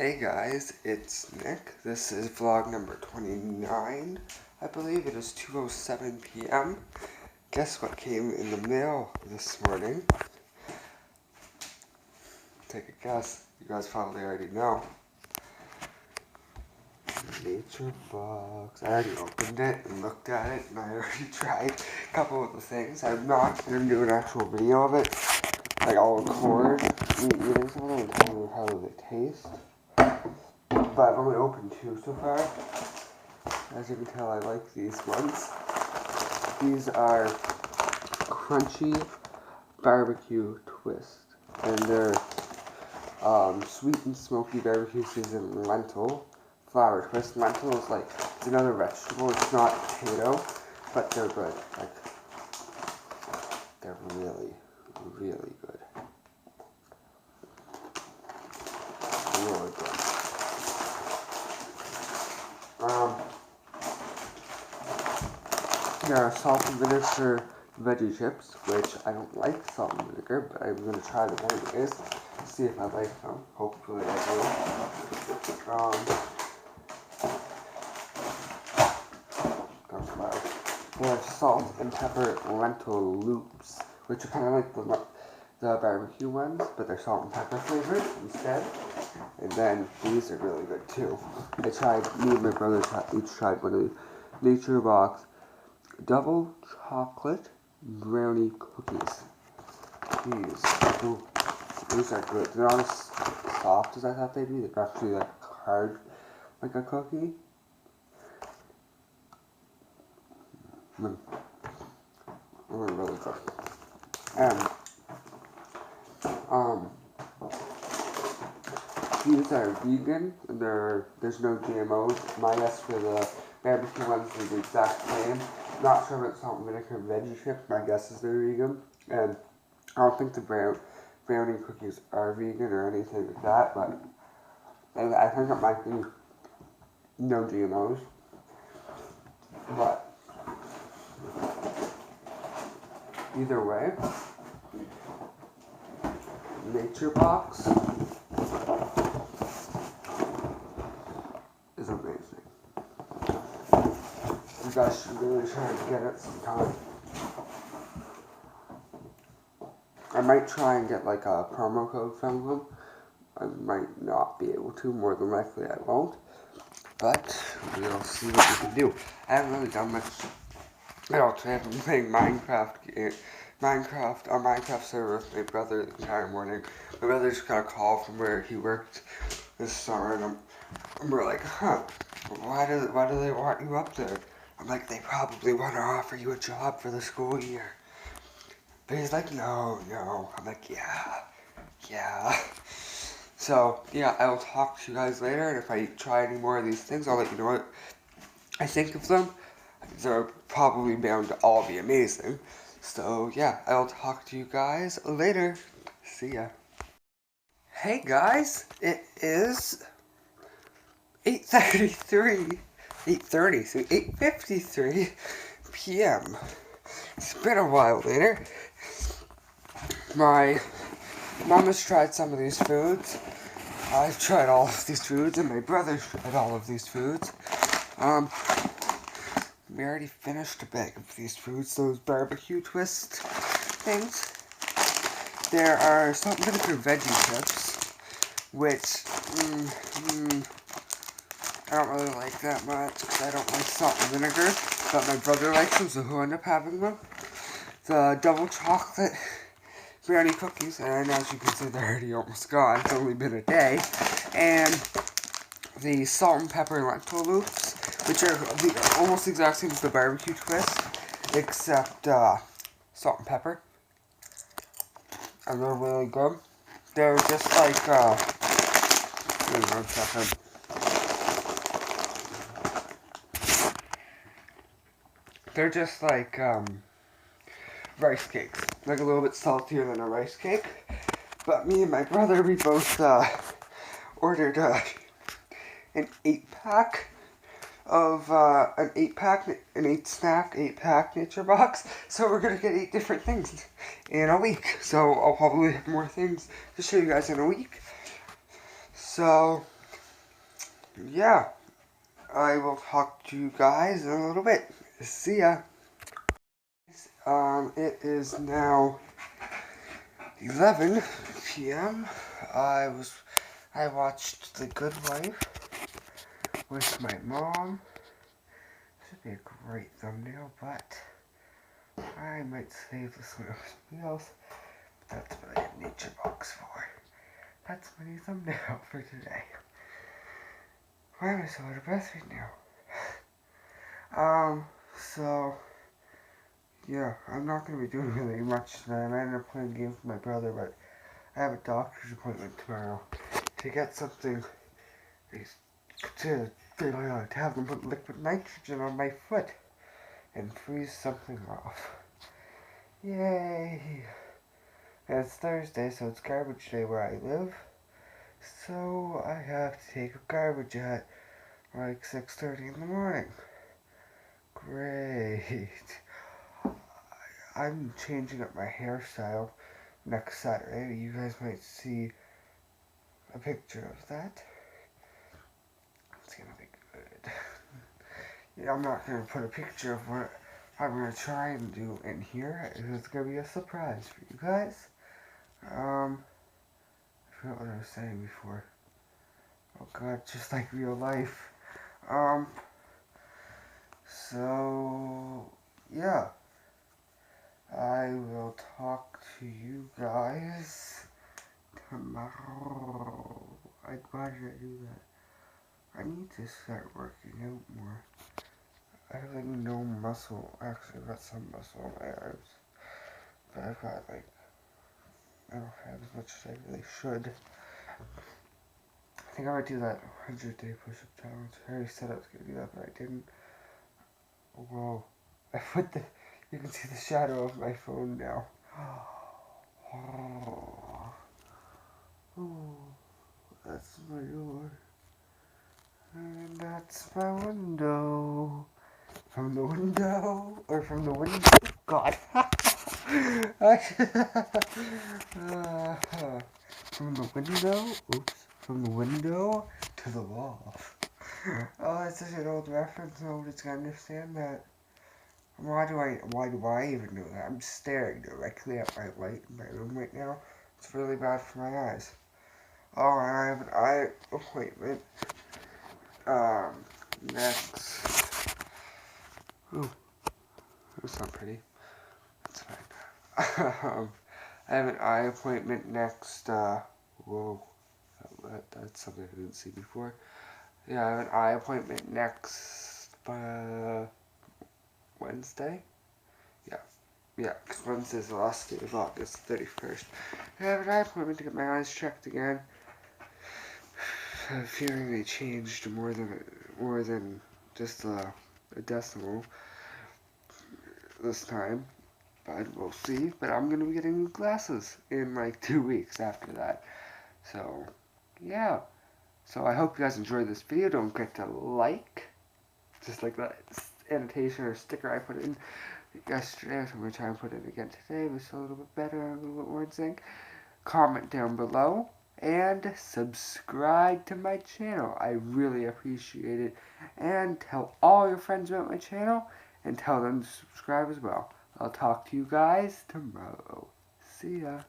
Hey guys, it's Nick. This is vlog number 29. I believe it is 2:07 p.m. Guess what came in the mail this morning? Take a guess. You guys probably already know. Nature Box. I already opened it and looked at it, and I already tried a couple of the things. I'm not going to do an actual video of it. Like, I'll record me eating some of them and tell you how they taste. But I've only opened two so far. As you can tell, I like these ones. These are crunchy barbecue twist, and they're sweet and smoky barbecue seasoned lentil flour twist. Lentil is like, it's another vegetable. It's not potato, but they're good. Like, they're really, really good. Really good. There are salt and vinegar veggie chips, which I don't like salt and vinegar, but I'm going to try them anyways, see if I like them. Hopefully I do. They have salt and pepper lentil loops, which are kind of like the barbecue ones, but they're salt and pepper flavored instead. And then these are really good too. Me and my brother each tried one of the Nature Box double chocolate brownie cookies. These are good. They're not as soft as I thought they'd be. They're actually like hard, like a cookie. They're really good. And these are vegan. There's no GMOs. My guess for the barbecue ones is the exact same. Not sure about salt and vinegar veggie chips. My guess is they're vegan. And I don't think the brownie cookies are vegan or anything like that, but I think it might be no GMOs. But either way, Nature Box is amazing. You guys should really try to get it sometime. I might try and get like a promo code from them. I might not be able to, more than likely I won't. But we'll see what we can do. I haven't really done much at all today. I've been playing Minecraft on Minecraft server with my brother the entire morning. My brother just got a call from where he worked this summer, and we're like, why do they want you up there? I'm like, they probably want to offer you a job for the school year. But he's like, no. I'm like, yeah. So, yeah, I will talk to you guys later, and if I try any more of these things, I'll let you know what I think of them. They're probably bound to all be amazing. So, yeah, I will talk to you guys later. See ya. Hey, guys, it is 8:53 p.m. It's been a while later. My mom has tried some of these foods. I've tried all of these foods, and my brother's tried all of these foods. We already finished a bag of these foods, those barbecue twist things. There are salt and vinegar veggie chips, which, I don't really like that much, because I don't like salt and vinegar, but my brother likes them, so he'll end up having them. The double chocolate brownie cookies, and as you can see, they're already almost gone. It's only been a day. And the salt and pepper lentil loops, which are almost the exact same as the barbecue twist, except salt and pepper. And they're really good. They're just like, wait 1 second. They're just like, rice cakes. Like a little bit saltier than a rice cake. But me and my brother, we both, ordered, an 8-pack of, an 8-pack Nature Box. So we're gonna get 8 different things in a week. So I'll probably have more things to show you guys in a week. So, yeah, I will talk to you guys in a little bit. See ya. It is now 11 p.m. I watched The Good Wife with my mom. Should be a great thumbnail, but I might save this one for something else. That's what I have Nature Box for. That's my new thumbnail for today. Why am I so out of breath right now? So, yeah, I'm not going to be doing really much tonight. I might end up playing games with my brother, but I have a doctor's appointment tomorrow to get something to have them put liquid nitrogen on my foot and freeze something off. Yay! And it's Thursday, so it's garbage day where I live. So I have to take a garbage at like 6:30 in the morning. Great. I'm changing up my hairstyle next Saturday. You guys might see a picture of that. It's gonna be good. Yeah, I'm not gonna put a picture of what I'm gonna try and do in here. It's gonna be a surprise for you guys. I forgot what I was saying before. Oh god, just like real life. So yeah. I will talk to you guys tomorrow. I'm glad I do that. I need to start working out more. I have like no muscle. Actually, I've got some muscle in my arms. But I've got like, I don't have as much as I really should. I think I might do that 100-day push-up challenge. I already said I was going to do that, but I didn't. Whoa. I put the, you can see the shadow of my phone now. Oh, that's my door. And that's my window. From the window, or from the window. God. From the window, oops, from the window to the wall. Oh, that's such an old reference, nobody's gonna understand that. Why do I even do that? I'm staring directly at my light in my room right now. It's really bad for my eyes. Oh, and I have an eye appointment, next. Ooh, that's not pretty. That's fine. I have an eye appointment next, whoa, that's something I didn't see before. Yeah, I have an eye appointment next, Wednesday? Yeah, because Wednesday's the last day of August, 31st. I have an eye appointment to get my eyes checked again. I have a feeling they changed more than just a decimal this time. But we'll see. But I'm going to be getting new glasses in like 2 weeks after that. So, yeah. So I hope you guys enjoyed this video. Don't forget to like. Just like that annotation or sticker I put in yesterday. So I'm going to try and put it again today. It was a little bit better, a little bit more in sync. Comment down below. And subscribe to my channel. I really appreciate it. And tell all your friends about my channel. And tell them to subscribe as well. I'll talk to you guys tomorrow. See ya.